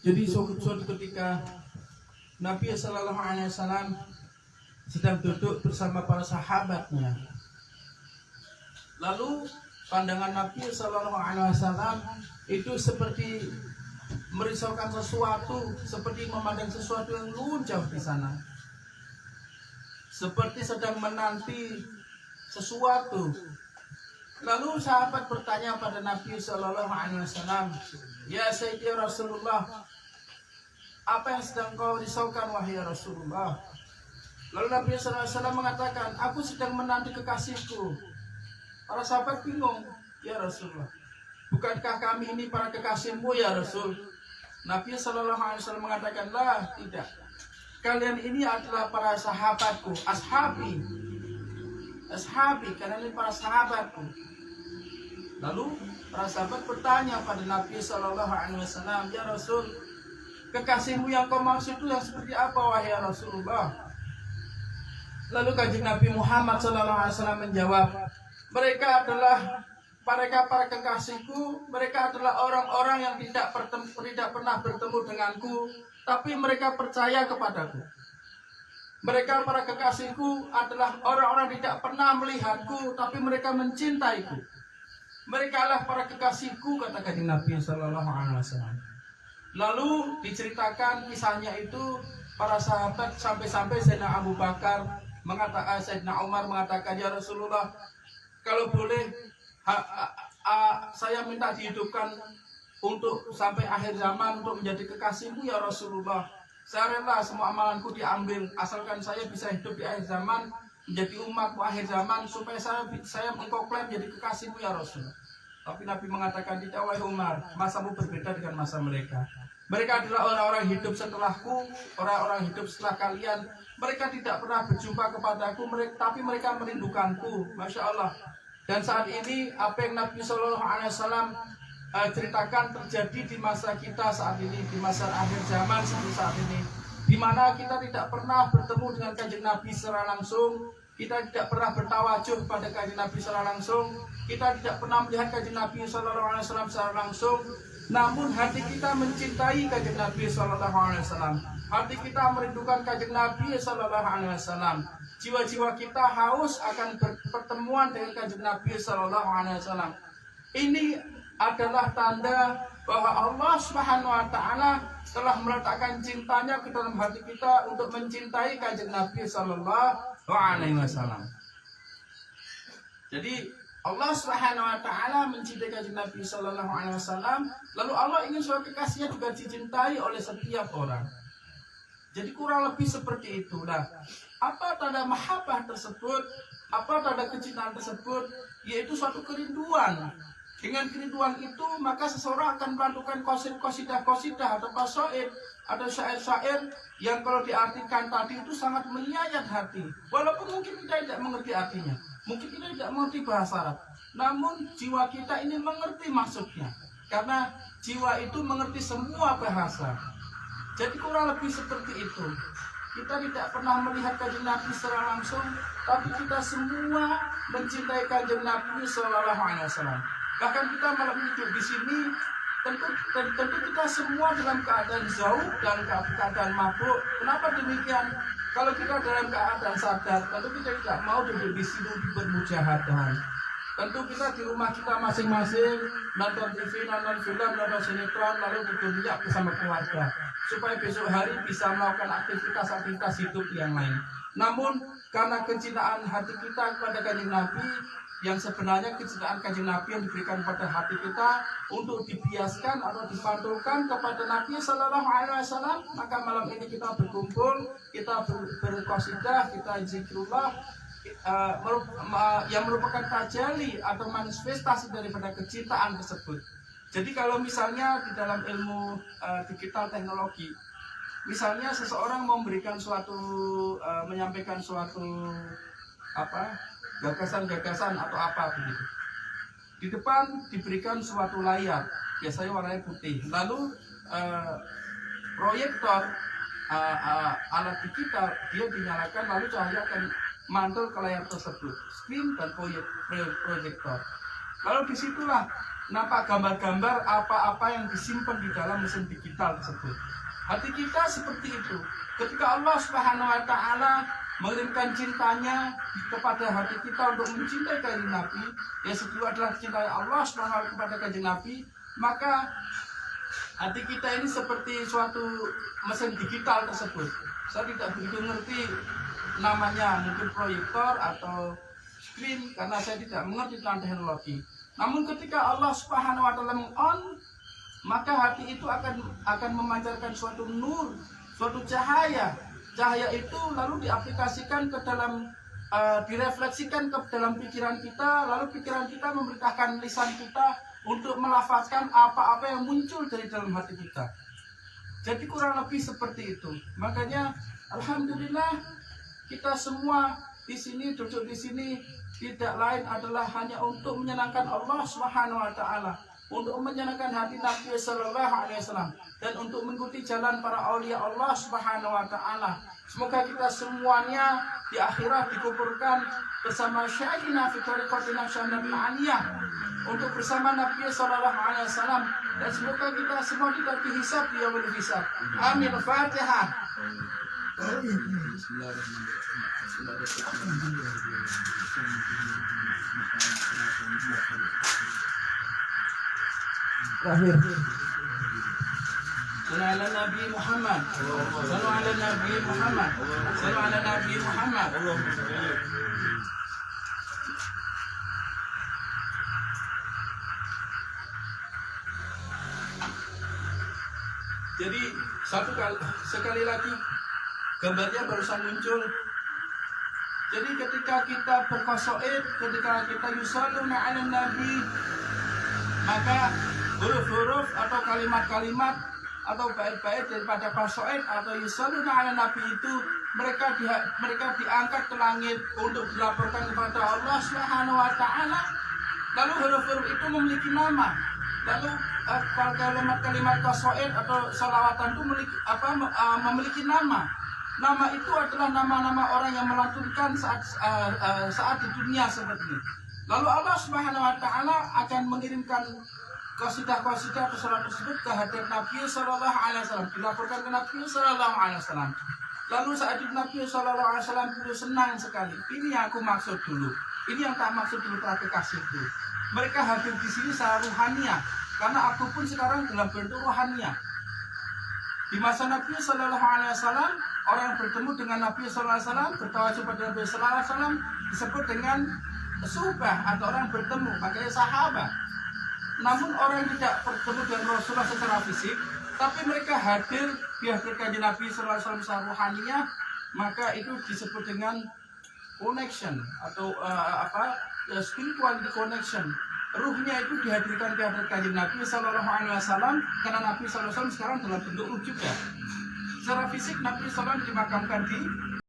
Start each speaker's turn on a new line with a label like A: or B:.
A: Jadi suatu ketika Nabi Sallallahu Alaihi Wasallam sedang duduk bersama para sahabatnya. Lalu pandangan Nabi Sallallahu Alaihi Wasallam itu seperti merisaukan sesuatu, seperti memandang sesuatu yang jauh di sana, seperti sedang menanti sesuatu. Lalu sahabat bertanya pada Nabi Sallallahu Alaihi Wasallam, "Ya Sayyidi Rasulullah, apa yang sedang kau risaukan wahai Rasulullah?" Lalu Nabi Sallallahu Alaihi Wasallam mengatakan, "Aku sedang menanti kekasihku." Para sahabat bingung, "Ya Rasulullah, bukankah kami ini para kekasihmu ya Rasul?" Nabi Sallallahu Alaihi Wasallam mengatakan, "Lah, tidak. Kalian ini adalah para sahabatku, ashabi, kalian ini para sahabatku." Lalu para sahabat bertanya pada Nabi Sallallahu Alaihi Wasallam, "Ya Rasul, kekasihmu yang kau maksud itu yang seperti apa wahai Rasulullah?" Lalu kanjeng Nabi Muhammad Sallallahu Alaihi Wasallam menjawab, "Mereka adalah para kekasihku, mereka adalah orang-orang yang tidak pernah bertemu denganku, tapi mereka percaya kepadaku. Mereka para kekasihku adalah orang-orang yang tidak pernah melihatku, tapi mereka mencintaiku. Mereka adalah para kekasihku," kata kanjeng Nabi Sallallahu Alaihi Wasallam. Lalu diceritakan kisahnya itu para sahabat sampai-sampai Sayyidina Abu Bakar Sayyidina Umar mengatakan, "Ya Rasulullah, kalau boleh saya minta dihidupkan untuk sampai akhir zaman untuk menjadi kekasihmu ya Rasulullah. Saya rela semua amalanku diambil asalkan saya bisa hidup di akhir zaman menjadi umatmu akhir zaman supaya saya engkau klaim menjadi kekasihmu ya Rasulullah." Tapi Nabi mengatakan, "Tidak wahai Umar, masamu berbeda dengan masa mereka. Mereka adalah orang-orang hidup setelahku, orang-orang hidup setelah kalian. Mereka tidak pernah berjumpa kepadaku, tapi mereka merindukanku." Masya Allah. Dan saat ini apa yang Nabi Sallallahu Alaihi Wasallam ceritakan terjadi di masa kita saat ini, di masa akhir zaman seperti saat ini, di mana kita tidak pernah bertemu dengan kanjeng Nabi secara langsung, kita tidak pernah bertawajuh pada kanjeng Nabi secara langsung, kita tidak pernah melihat kanjeng Nabi Sallallahu Alaihi Wasallam secara langsung, namun hati kita mencintai kanjeng Nabi Sallallahu Alaihi Wasallam, hati kita merindukan kanjeng Nabi Sallallahu Alaihi Wasallam. Jiwa-jiwa kita haus akan pertemuan dengan kanjeng Nabi Sallallahu Alaihi Wasallam. Ini adalah tanda bahwa Allah Subhanahu Wa Taala telah meletakkan cintanya ke dalam hati kita untuk mencintai kanjeng Nabi Sallallahu Alaihi Wasallam. Jadi Allah Subhanahu Wa Taala mencintai kanjeng Nabi Sallallahu Alaihi Wasallam, lalu Allah ingin supaya kekasihnya juga dicintai oleh setiap orang. Jadi kurang lebih seperti itu. Nah, apa tanda mahabbah tersebut? Apa tanda kecintaan tersebut? Yaitu suatu kerinduan. Dengan kerinduan itu maka seseorang akan melakukan qasidah atau qasaid atau syair-syair yang kalau diartikan tadi itu sangat menyayat hati. Walaupun mungkin kita tidak mengerti artinya, mungkin kita tidak mengerti bahasa Arab, namun jiwa kita ini mengerti maksudnya. Karena jiwa itu mengerti semua bahasa. Jadi kurang lebih seperti itu. Kita tidak pernah melihat kanjeng Nabi secara langsung, tapi kita semua mencintai kanjeng Nabi Sallallahu Alaihi Wasallam. Bahkan kita malam hidup di sini, tentu kita semua dalam keadaan jauh dan keadaan mabuk. Kenapa demikian? Kalau kita dalam keadaan sadar, tentu kita tidak mau duduk di sini bermujahadah. Tentu kita di rumah kita masing-masing nonton TV, nonton film, nonton sinetron, lalu berdunia bersama keluarga, supaya besok hari bisa melakukan aktivitas hidup yang lain. Namun karena kecintaan hati kita kepada kanjeng Nabi, yang sebenarnya kecintaan kanjeng Nabi yang diberikan pada hati kita untuk dibiaskan atau dipantulkan kepada Nabi Sallallahu Alaihi Wasallam, maka malam ini kita berkumpul, kita berqasidah, kita zikrullah, yang merupakan tajali atau manifestasi daripada kecintaan tersebut. Jadi kalau misalnya di dalam ilmu digital teknologi, misalnya seseorang memberikan menyampaikan suatu gagasan atau apa begitu, di depan diberikan suatu layar, biasanya warnanya putih, lalu proyektor alat digital dia dinyalakan, lalu cahaya akan mantul ke layar tersebut, screen dan proyektor. Lalu disitulah nampak gambar-gambar apa-apa yang disimpan di dalam mesin digital tersebut. Hati kita seperti itu. Ketika Allah Subhanahu wa taala mengirimkan cintanya kepada hati kita untuk mencintai kanjeng Nabi, yang itu adalah cinta Allah Subhanahu wa taala kepada kanjeng Nabi, maka hati kita ini seperti suatu mesin digital tersebut. Saya tidak begitu ngerti namanya, mungkin proyektor atau screen, karena saya tidak mengerti tentang teknologi. Namun ketika Allah Subhanahu wa taala meng-on, maka hati itu akan memancarkan suatu nur, suatu cahaya. Cahaya itu lalu diaplikasikan ke dalam, direfleksikan ke dalam pikiran kita, lalu pikiran kita memerintahkan lisan kita untuk melafazkan apa-apa yang muncul dari dalam hati kita. Jadi kurang lebih seperti itu. Makanya alhamdulillah kita semua di sini, duduk di sini, tidak lain adalah hanya untuk menyenangkan Allah Subhanahu wa taala, untuk menyenangkan hati Nabi sallallahu alaihi wasallam, dan untuk mengikuti jalan para aulia Allah Subhanahu wa taala. Semoga kita semuanya di akhirat dikuburkan bersama Syekhina fi tariqatin Naqsybandiyyah Aliyah, untuk bersama Nabi sallallahu alaihi wasallam, dan semoga kita semua tidak dihisab di yaumul hisab. Amin. Fatihah.
B: Terakhir.
A: Sallu ala Nabi Muhammad. Sallu ala Nabi Muhammad. Sallu ala Nabi Muhammad. Jadi sekali lagi gambarnya barusan muncul. Jadi ketika kita berqasaid, ketika kita yusalluna ala Nabi, maka huruf-huruf atau kalimat-kalimat atau bait-bait daripada qasaid atau yusalluna ala Nabi itu mereka diangkat ke langit untuk dilaporkan kepada Allah Subhanahu wa taala. Lalu huruf-huruf itu memiliki nama. Lalu kalimat-kalimat qasaid atau salawatan itu memiliki nama. Nama itu adalah nama-nama orang yang melantunkan saat di dunia seperti ini. Lalu Allah Subhanahu wa taala akan mengirimkan qasidah-qasidah atau salat tersebut ke hadirat Nabi sallallahu alaihi wasallam, dilaporkan ke Nabi sallallahu alaihi wasallam. Lalu saat itu Nabi sallallahu alaihi wasallam itu senang sekali. Ini yang aku maksud dulu. Ini yang tak maksud dulu para kekasihku. Mereka hadir di sini secara ruhaniah, karena aku pun sekarang dalam bentuk ruhaniah. Di masa Nabi sallallahu alaihi wasallam, orang yang bertemu dengan Nabi sallallahu alaihi wasallam, bertawajud pada Nabi sallallahu alaihi wasallam disebut dengan suhbah atau orang bertemu, makanya sahabat. Namun orang yang tidak bertemu dengan Rasulullah secara fisik, tapi mereka hadir dihadirkan Nabi sallallahu alaihi wasallam secara ruhaniah, maka itu disebut dengan connection atau spirituality connection. Ruhnya itu dihadirkan ke hadirat kanjeng Nabi sallallahu alaihi wasallam, karena Nabi sallallahu alaihi wasallam sekarang dalam bentuk ruh juga. Secara fisik Nabi sallallahu alaihi wasallam dimakamkan di